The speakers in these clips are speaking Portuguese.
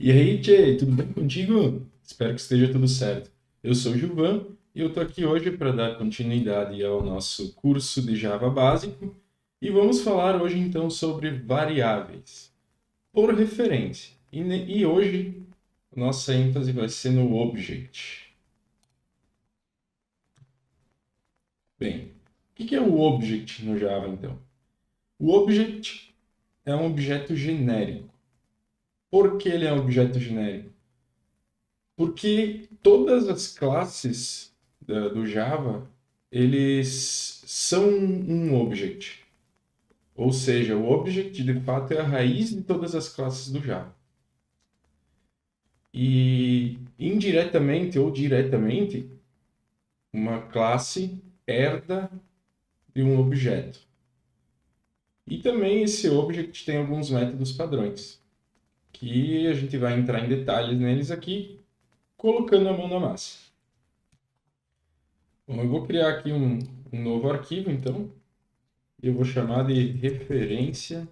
E aí, Tchê, tudo bem contigo? Espero que esteja tudo certo. Eu sou o Gilvan e eu estou aqui hoje para dar continuidade ao nosso curso de Java básico e vamos falar hoje então sobre variáveis por referência. E hoje nossa ênfase vai ser no object. Bem, o que é o object no Java então? O object é um objeto genérico. Por que ele é um objeto genérico? Porque todas as classes do Java, eles são um object. Ou seja, o object de fato é a raiz de todas as classes do Java. E indiretamente ou diretamente, uma classe herda de um objeto. E também esse object tem alguns métodos padrões, que a gente vai entrar em detalhes neles aqui, colocando a mão na massa. Bom, eu vou criar aqui um novo arquivo, então. Eu vou chamar de referência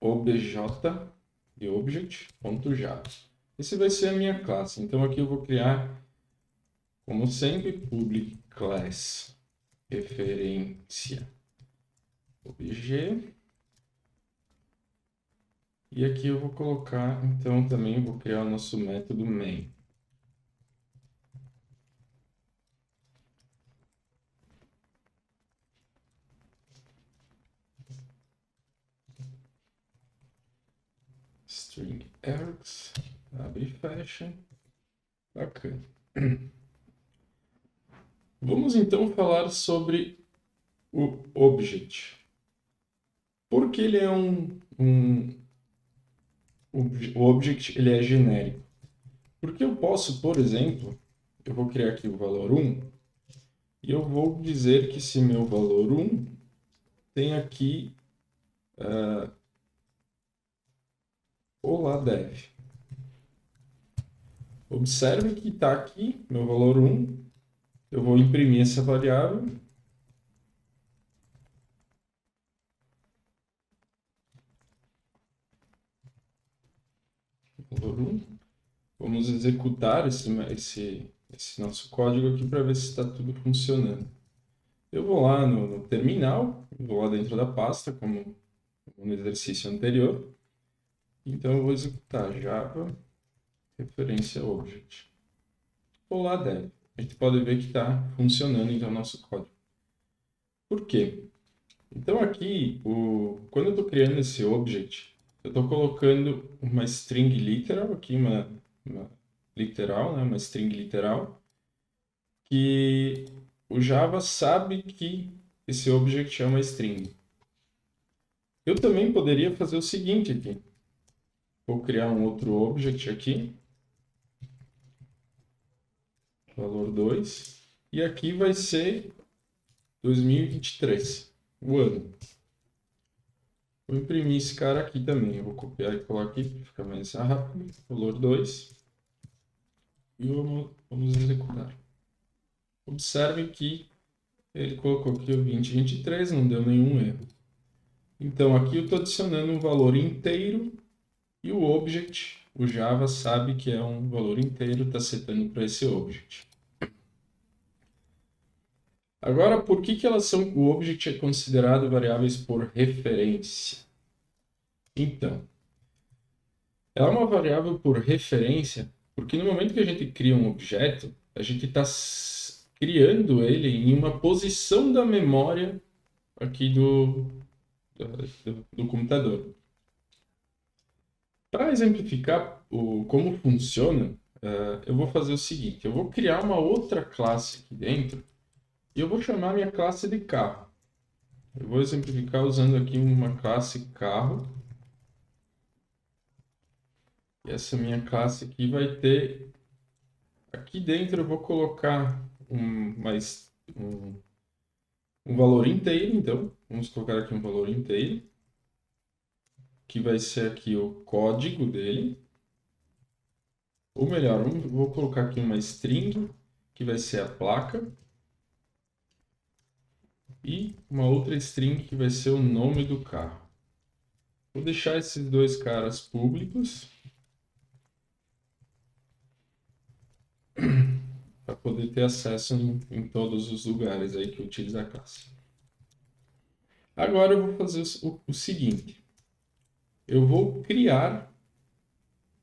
obj de object.java. Esse vai ser a minha classe. Então aqui eu vou criar, como sempre, public class referência obj. E aqui eu vou colocar, então também vou criar o nosso método main. String args, abre e fecha. Bacana. Vamos então falar sobre o object. Por que ele é o object ele é genérico? Porque eu posso, por exemplo, eu vou criar aqui o valor 1 e eu vou dizer que se meu valor 1 tem aqui olá dev. Observe que está aqui meu valor 1, eu vou imprimir essa variável. Valor 1. Vamos executar esse nosso código aqui para ver se está tudo funcionando. Eu vou lá no terminal, vou lá dentro da pasta, como no exercício anterior. Então eu vou executar Java referência object. Olá, dev. A gente pode ver que está funcionando então o nosso código. Por quê? Então aqui, quando eu estou criando esse object, eu estou colocando uma string literal, aqui uma literal, né? Uma string literal, que o Java sabe que esse object é uma string. Eu também poderia fazer o seguinte aqui. Vou criar um outro object aqui, valor 2, e aqui vai ser 2023, o ano. Vou imprimir esse cara aqui também. Eu vou copiar e colar aqui para ficar mais rápido. Valor 2. E vamos executar. Observe que ele colocou aqui o 2023, não deu nenhum erro. Então aqui eu estou adicionando um valor inteiro e o object, o Java sabe que é um valor inteiro, está setando para esse object. Agora, por que o object é considerado variáveis por referência? Então, ela é uma variável por referência, porque no momento que a gente cria um objeto, a gente está criando ele em uma posição da memória aqui do computador. Para exemplificar como funciona, eu vou fazer o seguinte, eu vou criar uma outra classe aqui dentro e eu vou chamar minha classe de carro. Eu vou exemplificar usando aqui uma classe carro. E essa minha classe aqui vai ter... Aqui dentro eu vou colocar um valor inteiro, então. Vamos colocar aqui um valor inteiro. Que vai ser aqui o código dele. Ou melhor, vou colocar aqui uma string, que vai ser a placa. E uma outra string que vai ser o nome do carro. Vou deixar esses dois caras públicos para poder ter acesso em todos os lugares aí que utiliza a classe. Agora eu vou fazer o seguinte. Eu vou criar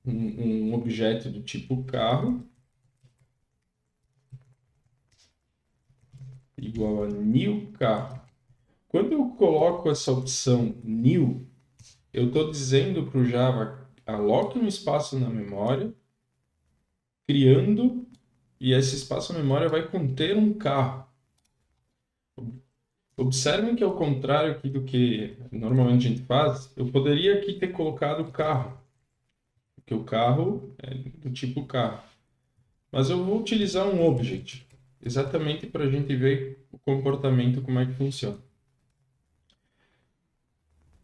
um objeto do tipo carro igual a new carro. Quando eu coloco essa opção new, eu estou dizendo para o Java aloque um espaço na memória, criando, e esse espaço na memória vai conter um carro. Observem que ao contrário aqui do que normalmente a gente faz, eu poderia aqui ter colocado carro, porque o carro é do tipo carro. Mas eu vou utilizar um object, exatamente para a gente ver o comportamento, como é que funciona.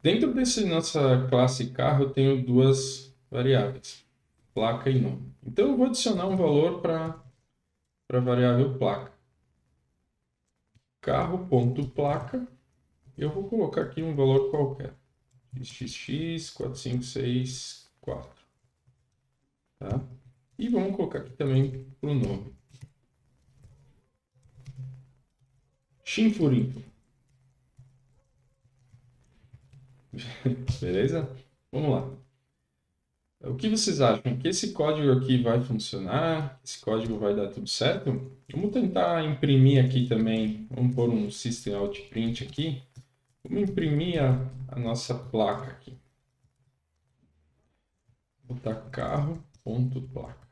Dentro dessa nossa classe carro, eu tenho duas variáveis, placa e nome. Então, eu vou adicionar um valor para a variável placa. Carro.placa, eu vou colocar aqui um valor qualquer, xx4564, tá? E vamos colocar aqui também para o nome. Chinfurinfo. Beleza? Vamos lá. O que vocês acham? Que esse código aqui vai funcionar? Esse código vai dar tudo certo? Vamos tentar imprimir aqui também. Vamos pôr um System Out Print aqui. Vamos imprimir a nossa placa aqui. Vou botar carro.placa.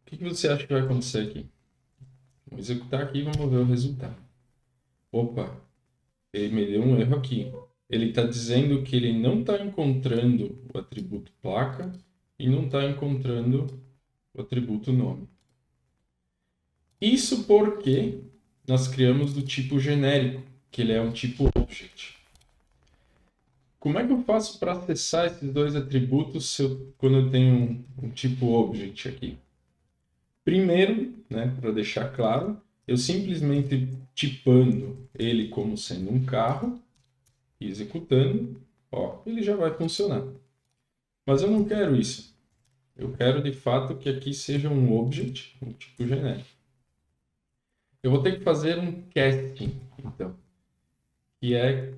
O que você acha que vai acontecer aqui? Vamos executar aqui e vamos ver o resultado. Opa, ele me deu um erro aqui. Ele está dizendo que ele não está encontrando o atributo placa e não está encontrando o atributo nome. Isso porque nós criamos do tipo genérico, que ele é um tipo object. Como é que eu faço para acessar esses dois atributos quando eu tenho um tipo object aqui? Primeiro, né, para deixar claro, eu simplesmente tipando ele como sendo um carro e executando, ó, ele já vai funcionar. Mas eu não quero isso. Eu quero de fato que aqui seja um object, um tipo genérico. Eu vou ter que fazer um casting, então, que é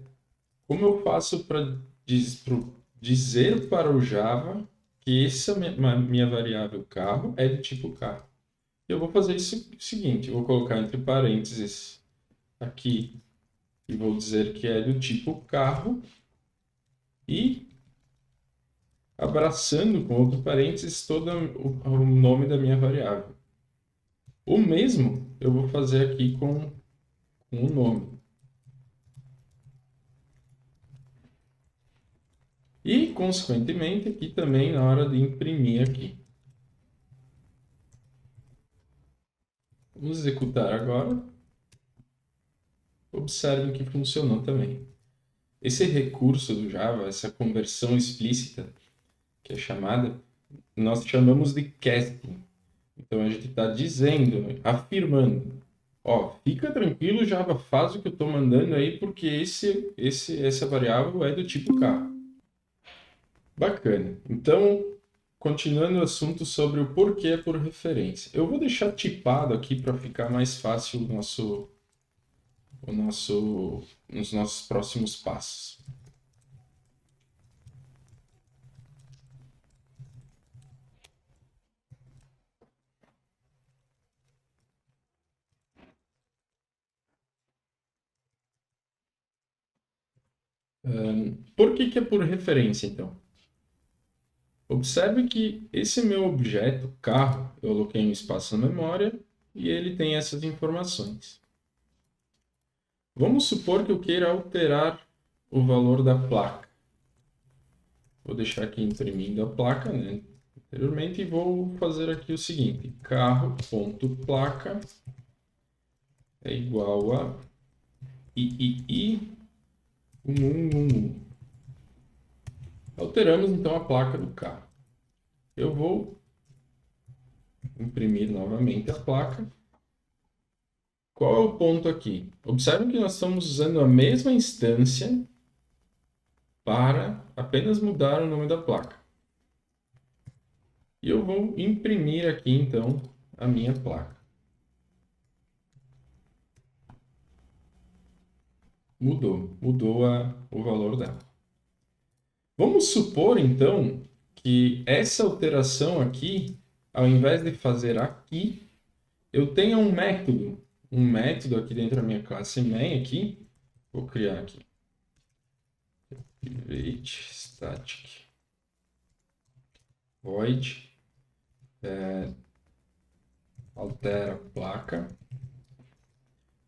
como eu faço para dizer para o Java que essa minha variável carro é de tipo carro. Eu vou fazer isso seguinte, eu vou colocar entre parênteses aqui e vou dizer que é do tipo carro e abraçando com outro parênteses todo o nome da minha variável. O mesmo eu vou fazer aqui com o nome. E, consequentemente, aqui também na hora de imprimir aqui. Vamos executar agora. Observem que funcionou também. Esse recurso do Java, essa conversão explícita, que é chamada, nós chamamos de casting. Então, a gente está dizendo, afirmando, ó, fica tranquilo, Java, faz o que eu estou mandando aí, porque essa variável é do tipo carro. Bacana. Então, continuando o assunto sobre o porquê por referência. Eu vou deixar tipado aqui para ficar mais fácil nos nossos próximos passos. Por que é por referência, então? Observe que esse meu objeto, carro, eu aloquei um espaço na memória e ele tem essas informações. Vamos supor que eu queira alterar o valor da placa. Vou deixar aqui imprimindo a placa, né, anteriormente, e vou fazer aqui o seguinte: carro.placa é igual a III1111. Alteramos então a placa do carro. Eu vou imprimir novamente a placa. Qual é o ponto aqui? Observe que nós estamos usando a mesma instância para apenas mudar o nome da placa. E eu vou imprimir aqui, então, a minha placa. Mudou o valor dela. Vamos supor, então, que essa alteração aqui, ao invés de fazer aqui, eu tenha um método aqui dentro da minha classe main aqui, vou criar aqui, private static void, altera placa,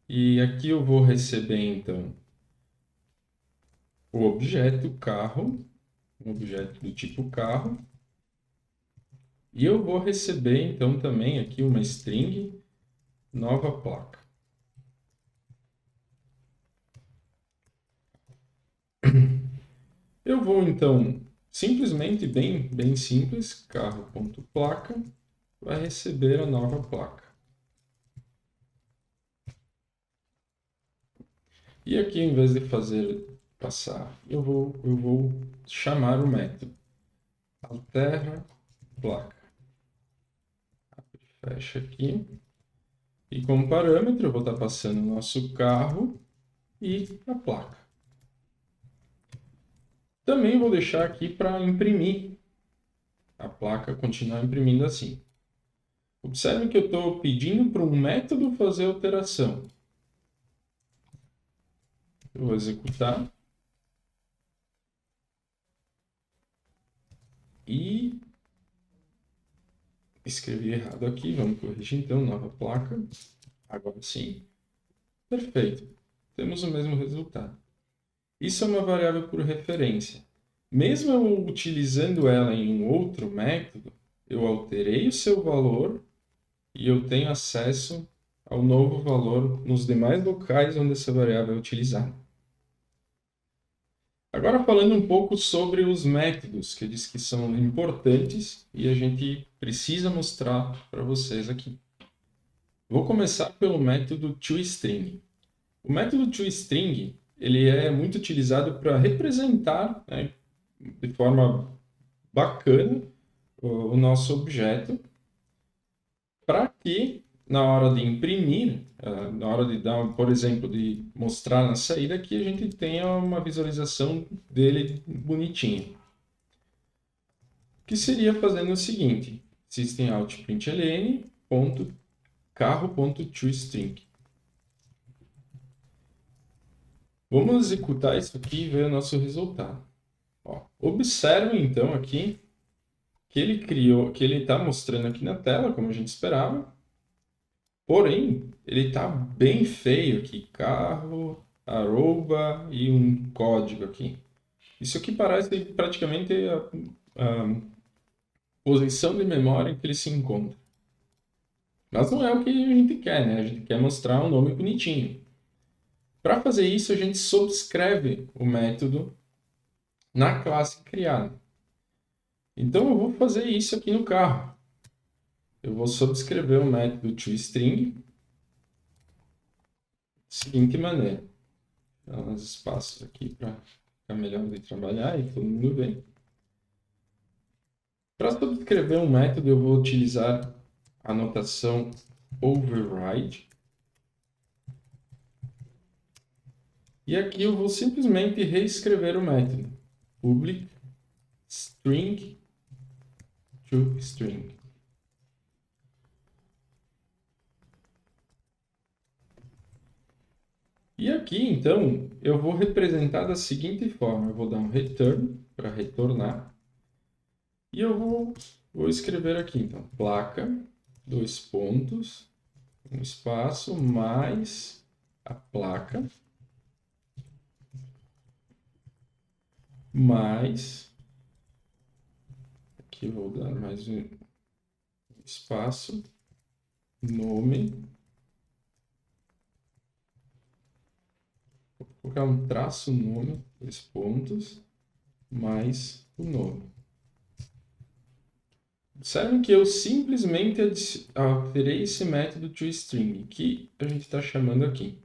e aqui eu vou receber, então, o objeto carro, um objeto do tipo carro, e eu vou receber, então, também aqui uma string nova placa. Eu vou, então, simplesmente, bem simples, carro.placa, vai receber a nova placa. E aqui, em vez de fazer passar, eu vou chamar o método altera placa. Fecha aqui. E como parâmetro, eu vou estar passando o nosso carro e a placa. Também vou deixar aqui para imprimir. A placa continuar imprimindo assim. Observe que eu estou pedindo para um método fazer alteração. Eu vou executar. E escrevi errado aqui. Vamos corrigir então, nova placa. Agora sim. Perfeito. Temos o mesmo resultado. Isso é uma variável por referência. Mesmo eu utilizando ela em um outro método, eu alterei o seu valor e eu tenho acesso ao novo valor nos demais locais onde essa variável é utilizada. Agora falando um pouco sobre os métodos, que eu disse que são importantes e a gente precisa mostrar para vocês aqui. Vou começar pelo método toString. O método toString ele é muito utilizado para representar, né, de forma bacana o nosso objeto, para que na hora de imprimir, na hora de dar, por exemplo, de mostrar na saída, que a gente tenha uma visualização dele bonitinha. Que seria fazendo o seguinte: systemout.println.carro.toString. Vamos executar isso aqui e ver o nosso resultado. Ó, observe então aqui que ele criou, que ele está mostrando aqui na tela, como a gente esperava. Porém, ele está bem feio aqui, carro, arroba e um código aqui. Isso aqui parece praticamente a posição de memória em que ele se encontra. Mas não é o que a gente quer, né? A gente quer mostrar um nome bonitinho. Para fazer isso, a gente subscreve o método na classe criada. Então, eu vou fazer isso aqui no carro. Eu vou subscrever o método toString da seguinte maneira. Dá uns espaços aqui para ficar melhor de trabalhar e todo mundo vê. Para subscrever um método, eu vou utilizar a notação override. E aqui eu vou simplesmente reescrever o método public string to string. E aqui, então, eu vou representar da seguinte forma. Eu vou dar um return para retornar. E eu vou escrever aqui, então, placa, dois pontos, um espaço, mais a placa, mais, aqui eu vou dar mais um espaço, nome, vou colocar um traço nome, dois pontos, mais o nome. Observem que eu simplesmente alterei esse método toString, que a gente está chamando aqui.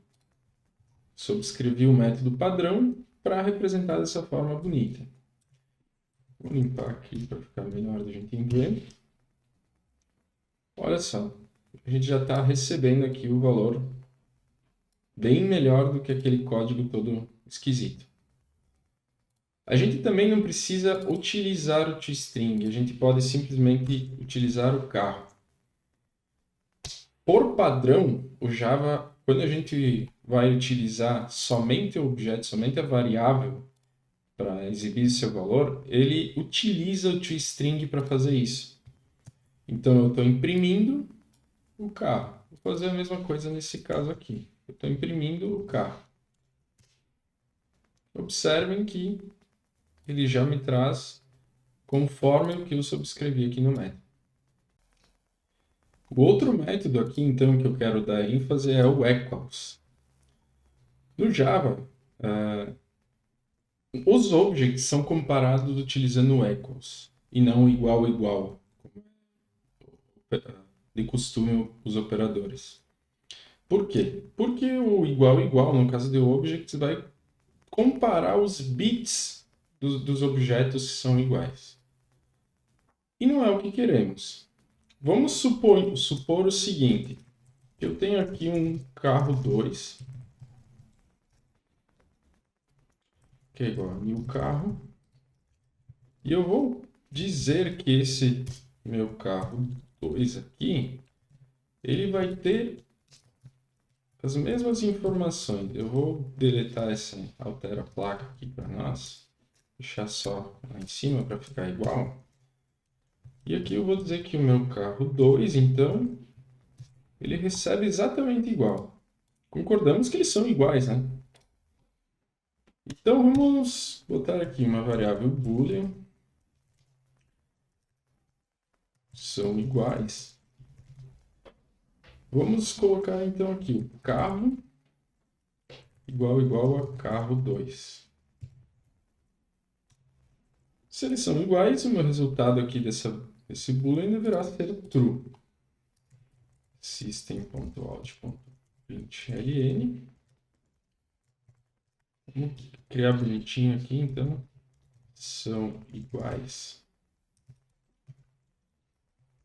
Subscrevi o método padrão para representar dessa forma bonita. Vou limpar aqui para ficar melhor da gente ver. Olha só, a gente já está recebendo aqui o valor bem melhor do que aquele código todo esquisito. A gente também não precisa utilizar o toString, a gente pode simplesmente utilizar o carro. Por padrão, o Java, quando a gente vai utilizar somente o objeto, somente a variável para exibir seu valor, ele utiliza o toString para fazer isso. Então, eu estou imprimindo o carro. Vou fazer a mesma coisa nesse caso aqui. Eu estou imprimindo o carro. Observem que ele já me traz conforme o que eu subscrevi aqui no método. O outro método aqui, então, que eu quero dar ênfase é o equals. No Java, os objects são comparados utilizando o equals e não igual igual, como de costume os operadores. Por quê? Porque o igual igual, no caso de objects, vai comparar os bits dos objetos que são iguais. E não é o que queremos. Vamos supor o seguinte. Eu tenho aqui um carro 2, que é igual a new carro. E eu vou dizer que esse meu carro 2 aqui, ele vai ter as mesmas informações. Eu vou deletar essa altera placa aqui para nós. Deixar só lá em cima para ficar igual. E aqui eu vou dizer que o meu carro 2, então, ele recebe exatamente igual. Concordamos que eles são iguais, né? Então vamos botar aqui uma variável boolean. São iguais. Vamos colocar então aqui o carro igual a carro 2. Se eles são iguais, o meu resultado aqui desse boolean deverá ser true. System.out.println. Vamos criar bonitinho aqui, então. São iguais.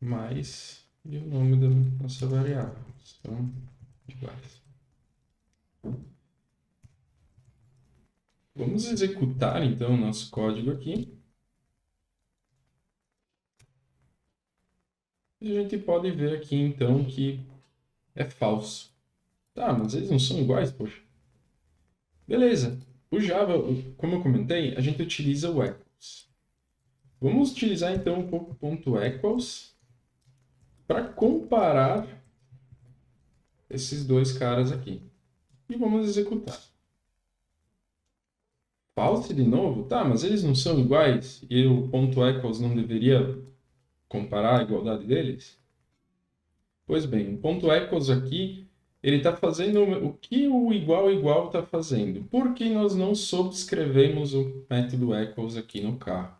Mais e o nome da nossa variável. São iguais. Vamos executar, então, o nosso código aqui. E a gente pode ver aqui, então, que é falso. Tá, mas eles não são iguais, poxa. Beleza. O Java, como eu comentei, a gente utiliza o equals. Vamos utilizar, então, o ponto equals para comparar esses dois caras aqui. E vamos executar. False de novo? Tá, mas eles não são iguais? E o ponto equals não deveria comparar a igualdade deles? Pois bem, o ponto equals aqui, ele está fazendo o que o igual igual está fazendo. Por que nós não subscrevemos o método equals aqui no carro?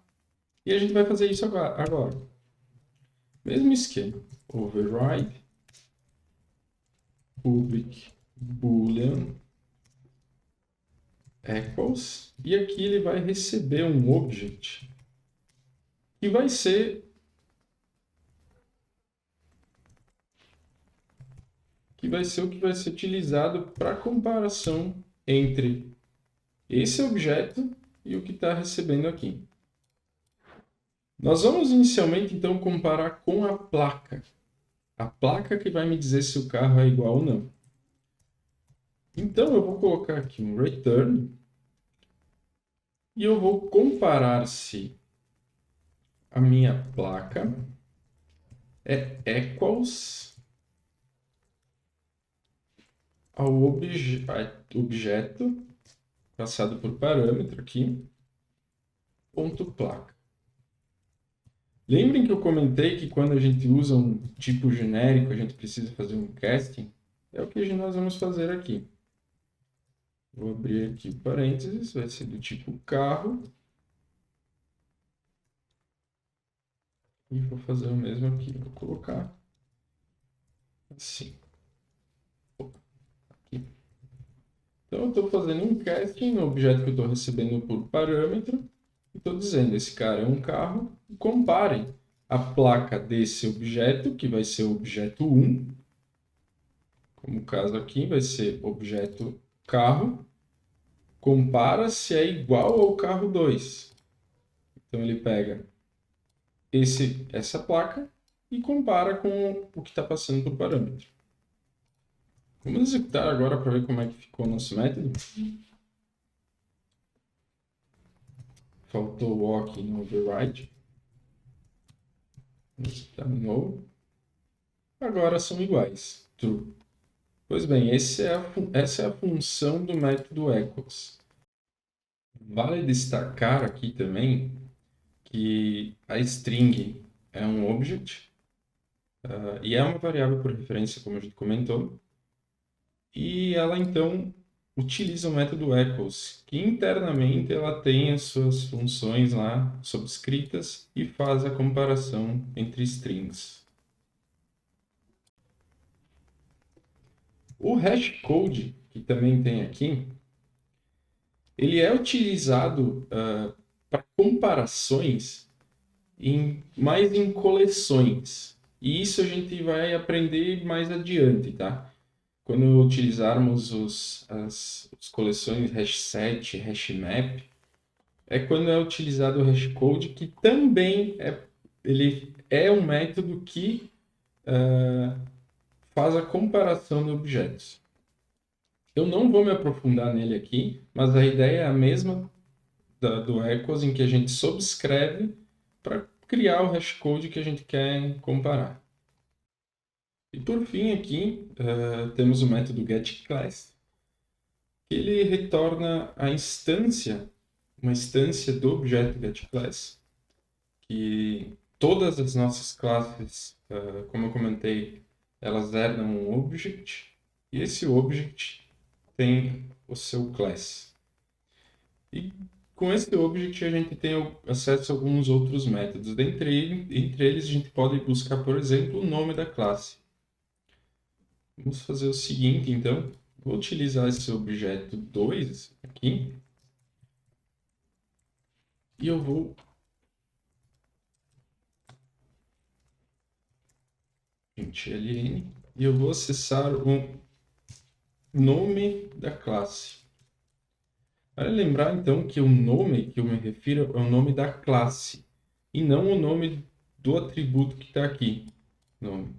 E a gente vai fazer isso agora. Mesmo esquema. Override public boolean equals. E aqui ele vai receber um object que vai ser o que vai ser utilizado para comparação entre esse objeto e o que está recebendo aqui. Nós vamos inicialmente, então, comparar com a placa. A placa que vai me dizer se o carro é igual ou não. Então, eu vou colocar aqui um return e eu vou comparar se a minha placa é equals ao objeto passado por parâmetro aqui, ponto placa. Lembrem que eu comentei que quando a gente usa um tipo genérico, a gente precisa fazer um casting. É o que nós vamos fazer aqui. Vou abrir aqui parênteses, vai ser do tipo carro. E vou fazer o mesmo aqui. Vou colocar assim. Aqui. Então, eu estou fazendo um casting no objeto que eu estou recebendo por parâmetro e estou dizendo, esse cara é um carro, e compare a placa desse objeto, que vai ser o objeto 1, como o caso aqui vai ser objeto carro, compara se é igual ao carro 2. Então, ele pega essa placa e compara com o que está passando por parâmetro. Vamos executar agora para ver como é que ficou o nosso método. Faltou o walk no override. Vamos executar de novo. Agora são iguais. True. Pois bem, essa é a função do método equals. Vale destacar aqui também que a string é um object e é uma variável por referência, como a gente comentou. E ela, então, utiliza o método equals, que internamente ela tem as suas funções lá subscritas e faz a comparação entre strings. O hashcode, que também tem aqui, ele é utilizado para comparações mais em coleções. E isso a gente vai aprender mais adiante, tá? Quando utilizarmos as coleções hashset, hashmap, é quando é utilizado o hashcode, que também ele é um método que faz a comparação de objetos. Eu não vou me aprofundar nele aqui, mas a ideia é a mesma do equals, em que a gente subscreve para criar o hashcode que a gente quer comparar. E por fim aqui, temos o método getClass, que ele retorna a instância, uma instância do objeto getClass, que todas as nossas classes, como eu comentei, elas herdam um object, e esse object tem o seu class. E com esse object a gente tem acesso a alguns outros métodos. Entre eles a gente pode buscar, por exemplo, o nome da classe. Vamos fazer o seguinte, então. Vou utilizar esse objeto 2 aqui. E eu vou ln e eu vou acessar o nome da classe. Vale lembrar, então, que o nome que eu me refiro é o nome da classe e não o nome do atributo que está aqui. Nome.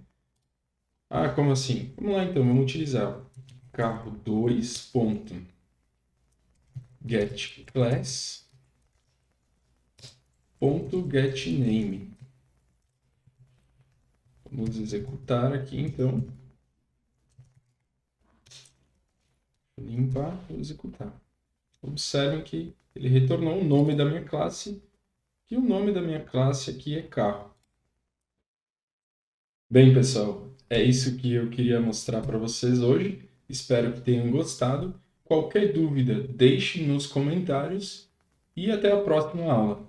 Ah, como assim? Vamos lá, então. Vamos utilizar carro 2.getClass.getName. Vamos executar aqui, então. Vou limpar, vou executar. Observem que ele retornou o nome da minha classe, e o nome da minha classe aqui é carro. Bem, pessoal, é isso que eu queria mostrar para vocês hoje. Espero que tenham gostado. Qualquer dúvida, deixe nos comentários e até a próxima aula.